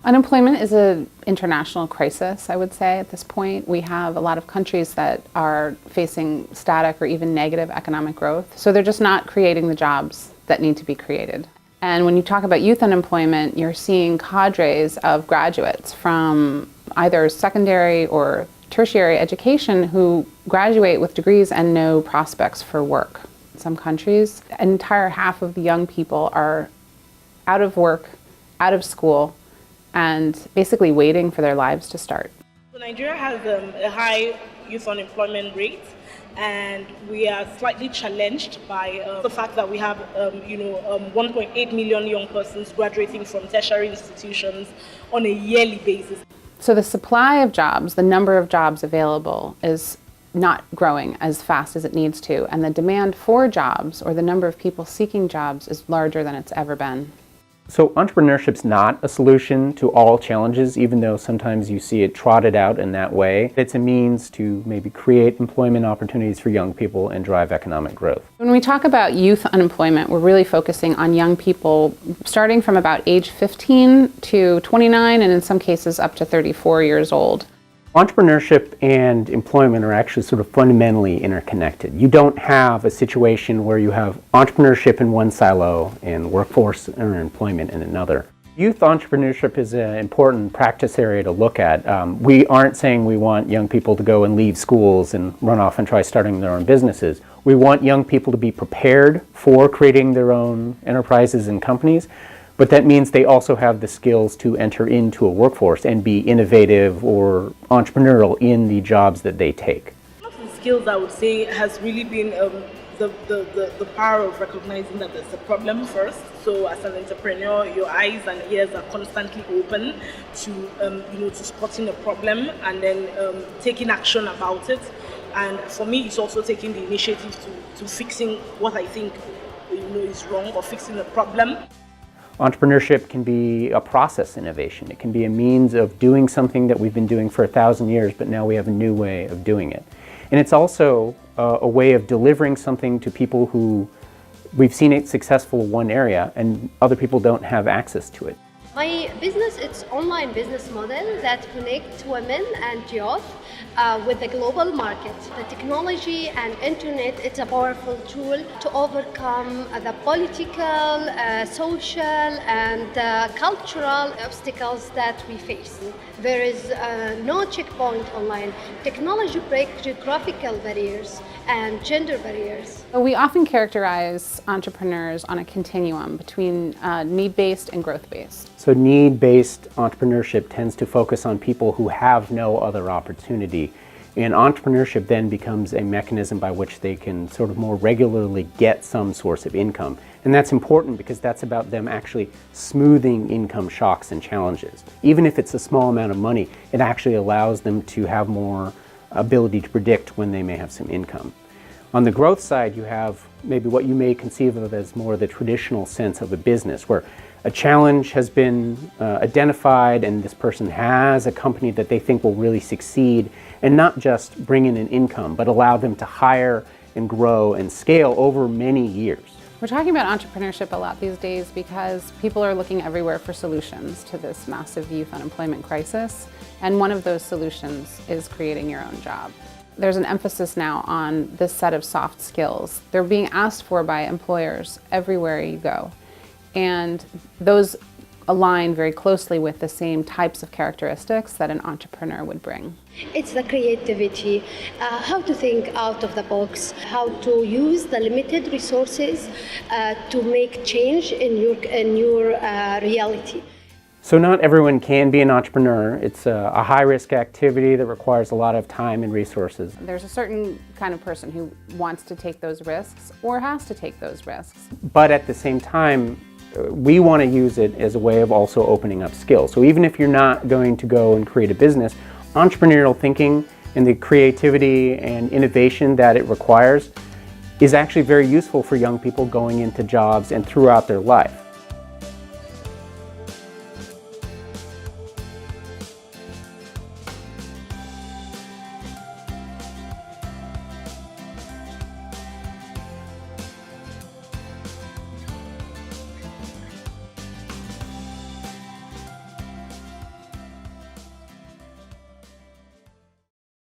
Unemployment is an international crisis, I would say, at this point. We have a lot of countries that are facing static or even negative economic growth. So they're just not creating the jobs that need to be created. And when you talk about youth unemployment, you're seeing cadres of graduates from either secondary or tertiary education who graduate with degrees and no prospects for work. In some countries, an entire half of the young people are out of work, out of school, and basically waiting for their lives to start. So Nigeria has a high youth unemployment rate, and we are slightly challenged by the fact that we have 1.8 million young persons graduating from tertiary institutions on a yearly basis. So the supply of jobs, the number of jobs available, is not growing as fast as it needs to, and the demand for jobs, or the number of people seeking jobs, is larger than it's ever been. So entrepreneurship's not a solution to all challenges, even though sometimes you see it trotted out in that way. It's a means to maybe create employment opportunities for young people and drive economic growth. When we talk about youth unemployment, we're really focusing on young people starting from about age 15 to 29, and in some cases up to 34 years old. Entrepreneurship and employment are actually sort of fundamentally interconnected. You don't have a situation where you have entrepreneurship in one silo and workforce or employment in another. Youth entrepreneurship is an important practice area to look at. We aren't saying we want young people to go and leave schools and run off and try starting their own businesses. We want young people to be prepared for creating their own enterprises and companies, but that means they also have the skills to enter into a workforce and be innovative or entrepreneurial in the jobs that they take. One of the skills I would say has really been the power of recognizing that there's a problem first. So as an entrepreneur, your eyes and ears are constantly open to spotting a problem and then taking action about it. And for me, it's also taking the initiative to fixing what I think is wrong or fixing a problem. Entrepreneurship can be a process innovation. It can be a means of doing something that we've been doing for 1,000 years, but now we have a new way of doing it. And it's also a way of delivering something to people who we've seen it successful in one area and other people don't have access to it. My business, it's online business model that connects women and youth with the global market. The technology and internet, it's a powerful tool to overcome the political, social and cultural obstacles that we face. There is no checkpoint online. Technology breaks geographical barriers and gender barriers. We often characterize entrepreneurs on a continuum between need-based and growth-based. So need-based entrepreneurship tends to focus on people who have no other opportunity. And entrepreneurship then becomes a mechanism by which they can sort of more regularly get some source of income. And that's important because that's about them actually smoothing income shocks and challenges. Even if it's a small amount of money, it actually allows them to have more ability to predict when they may have some income. On the growth side, you have maybe what you may conceive of as more the traditional sense of a business, where a challenge has been identified and this person has a company that they think will really succeed and not just bring in an income, but allow them to hire and grow and scale over many years. We're talking about entrepreneurship a lot these days because people are looking everywhere for solutions to this massive youth unemployment crisis, and one of those solutions is creating your own job. There's an emphasis now on this set of soft skills. They're being asked for by employers everywhere you go, and those align very closely with the same types of characteristics that an entrepreneur would bring. It's the creativity, how to think out of the box, how to use the limited resources to make change in your reality. So not everyone can be an entrepreneur. It's a high-risk activity that requires a lot of time and resources. There's a certain kind of person who wants to take those risks or has to take those risks. But at the same time, we want to use it as a way of also opening up skills. So even if you're not going to go and create a business, entrepreneurial thinking and the creativity and innovation that it requires is actually very useful for young people going into jobs and throughout their life.